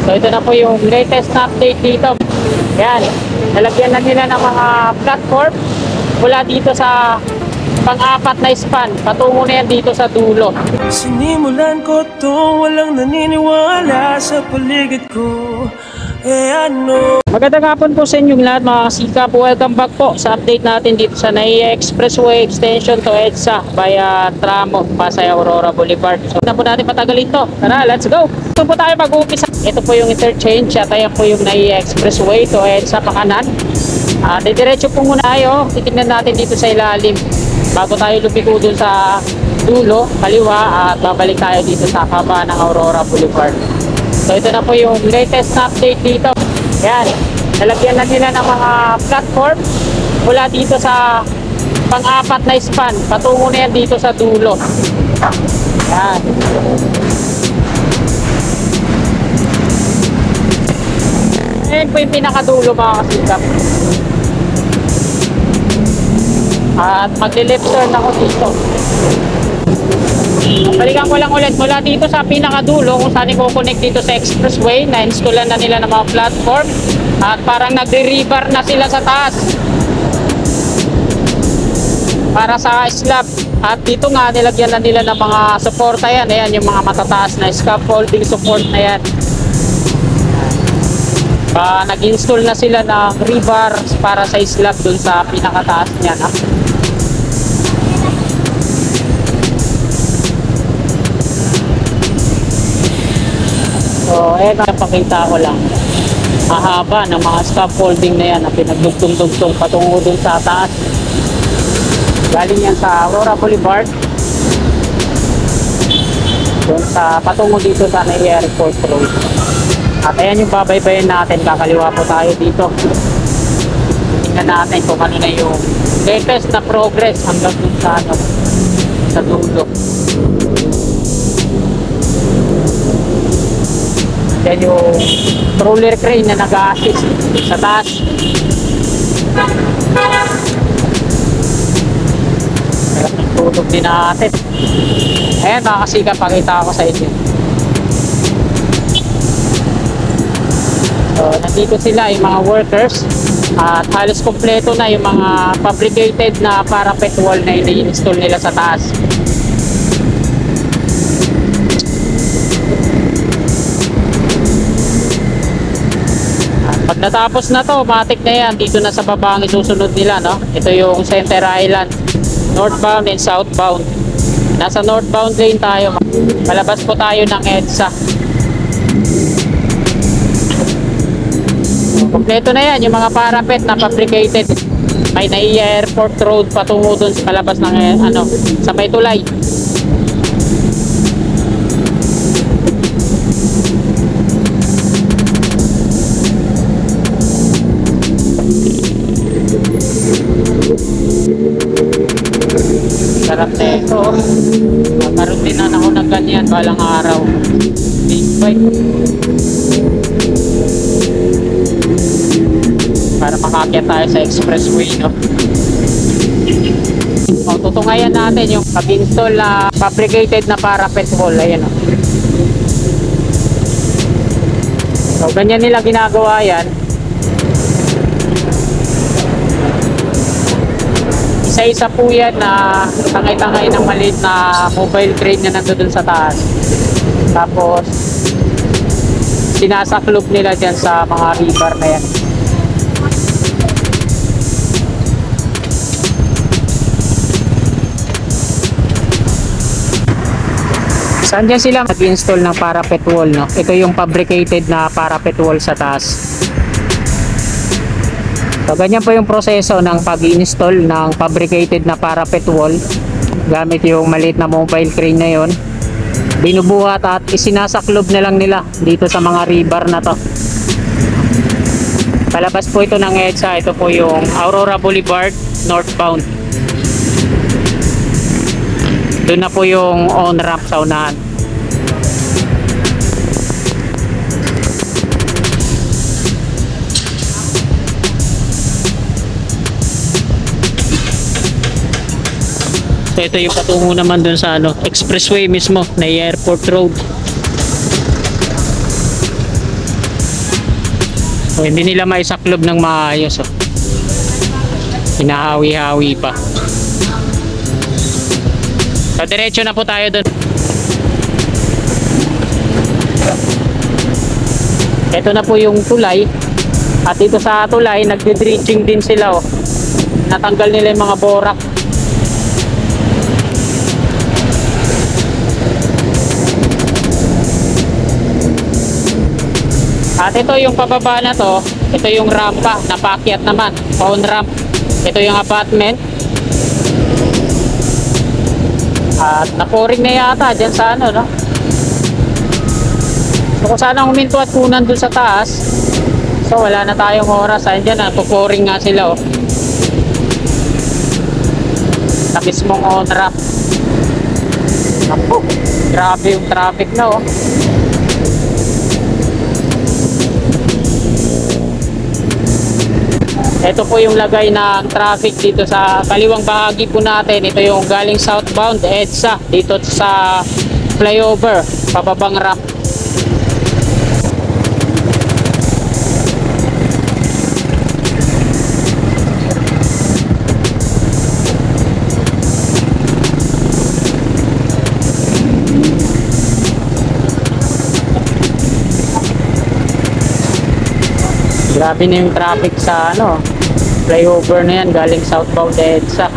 So ito na po yung latest na update dito. Yan, nalagyan na nila ng mga platform mula dito sa pang-apat na span. Patungo na yan dito sa dulo. Sinimulan ko to, walang naniniwala sa paligid ko. Magandang hapon po sa inyong lahat mga kasikap. Welcome back po sa update natin dito sa NAIA Expressway Extension to EDSA via Tramo, Pasay Aurora Boulevard. So na po natin patagalin to. Tara, let's go! Ito po tayo mag-uumpisa. Ito po yung interchange at ayan po yung NAIA Expressway to EDSA pakanan. Didiretso po muna tayo. Titignan natin dito sa ilalim bago tayo lumiko dun sa dulo, kaliwa, at babalik tayo dito sa kaba ng Aurora Boulevard. So ito na po yung latest na update dito. Yan, nalagyan na nila ng mga platform mula dito sa pang-apat na span. Patungo na yan dito sa dulo. Yan. Ayan po yung pinakadulo mga kasikap. At magle-left turn ako dito. Balikan ko lang ulit mula dito sa pinakadulo kung saan i-connect dito sa expressway. Na-installan na nila ng mga platform at parang nagre-rebar na sila sa taas para sa slab. At dito nga nilagyan na nila ng mga suporta yan. Ayan yung mga matataas na scaffolding support na yan. Nag-install na sila ng rebar para sa slab dun sa pinakataas niyan. So, napakita ko lang. Mahaba ng mga scaffolding na yan na pinagdugtong-dugtong patungo dun sa taas. Galing yan sa Aurora Boulevard. Dun sa patungo dito sa NAIA Airport Road. At ayan yung babaybayin natin. Kakaliwa po tayo dito. Tingnan natin kung ano na yung latest na progress hanggang dun sa, sa dulo. Yan yung roller crane na nag-a-assist sa taas. Tutog din natin. Ayan mga kasikap, pakita ko sa inyo. So, nandito sila yung mga workers at halos kompleto na yung mga fabricated na parapet wall na ini-install nila sa taas. Pag natapos na to, matik na yan. Dito na sa baba ang isusunod nila, no? Ito yung Center Island, northbound and southbound. Nasa northbound lane tayo. Palabas po tayo ng EDSA. Kompleto na yan, yung mga parapet na fabricated. May NAIA Airport Road patungo dun sa palabas ng sa may tulay. Sarap na ito. Magkaroon din na ako ng ganyan balang araw. Big bike. Para makakyat tayo sa expressway, no? O, tutungayan natin yung pag-install na fabricated na parapet wall. Ayan, no? So, ganyan nila ginagawa yan. Isa-isa po yan na tangay-tangay ng maliit na mobile crane na nandoon sa taas. Tapos, sinasaklob nila dyan sa mga rebar na yan. Saan dyan sila mag-install ng parapet wall, no? Ito yung fabricated na parapet wall sa taas. So, ganyan po yung proseso ng pag-install ng fabricated na parapet wall gamit yung maliit na mobile crane na yon. Binubuhat at isinasaklob na lang nila dito sa mga rebar na to. Palabas po ito ng EDSA. Ito po yung Aurora Boulevard northbound. Doon na po yung on-ramp sa unahan. So ito yung patungo naman dun sa expressway mismo na Airport Road. So, hindi nila maisaklob ng maayos. Oh. Hinahawi-hawi pa. So, diretso na po tayo dun. Ito na po yung tulay. At dito sa tulay, nagde-dredging din sila. Oh. Natanggal nila yung mga borak. At ito yung pababa na to, ito yung rampa, napakyat naman, phone ramp. Ito yung apartment. At naporing na yata dyan sa ano, no? So kung sana huminto at kunan dun sa taas, so wala na tayong oras. Ayun dyan, napoporing nga sila, oh. Sa mismong on ramp. Naku, grabe yung traffic na, oh. Ito po yung lagay ng traffic dito sa kaliwang bahagi po natin. Ito yung galing southbound EDSA dito sa flyover, pababang ramp. Grabe na yung traffic sa ano, flyover na yan galing southbound EDSA.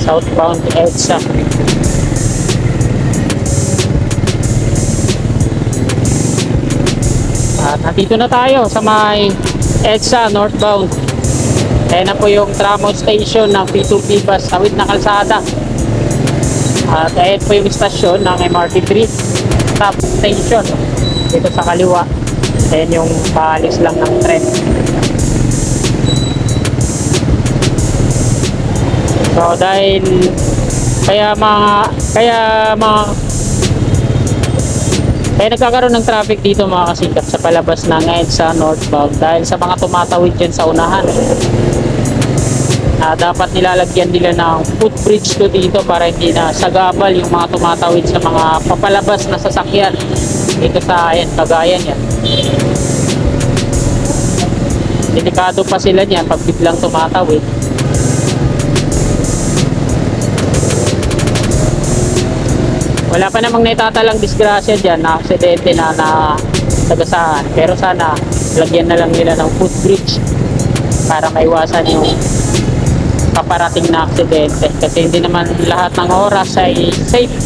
Southbound EDSA. At nandito na tayo sa may EDSA northbound. Ayan na po yung Tramo station ng P2P bus, tawid na kalsada. At ayan po yung istasyon ng MRT3 stop station dito sa kaliwa. Ayan yung paalis lang ng tren. So dahil kaya nagkakaroon ng traffic dito mga kasikap sa palabas ng EDSA northbound dahil sa mga tumatawid dyan sa unahan. Dapat nilalagyan nila ng footbridge to dito para hindi na sagabal yung mga tumatawid sa mga papalabas na sasakyan dito sa Cagayan yan. Delikado pa sila niyan pag biglang tumatawid. Wala pa namang naitatalang disgrasya dyan na aksidente na nasagasaan. Pero sana lagyan na lang nila ng footbridge para maiwasan yung paparating na aksidente. Kasi hindi naman lahat ng oras ay safe.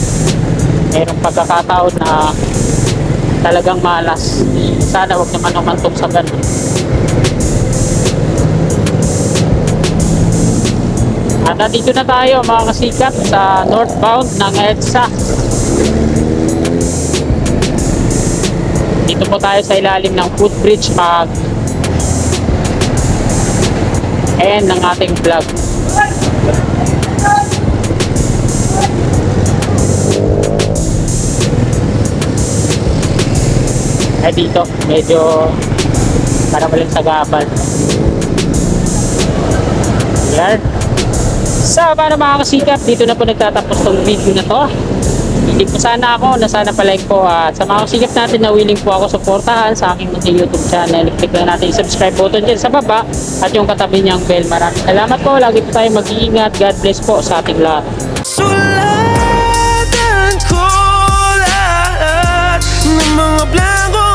Mayroong pagkakataon na talagang malas. Sana wag naman umantong sa ganun. At dito na tayo mga kasikap sa northbound ng EDSA. Dito po tayo sa ilalim ng footbridge end ng ating vlog. Ay dito medyo para walang sagabal. Yan. So paano mga kasikap, dito na po nagtatapos tong video na to. Hindi po sana ako na sana palike po at sa mga kasikap natin na willing po ako suportahan sa aking munting YouTube channel. Click lang natin yung subscribe button dyan sa baba at yung katabi niyang bell. Maraming salamat po. Lagi po tayong mag-iingat. God bless po sa ating lahat. Sulatan ko lahat ng mga blanco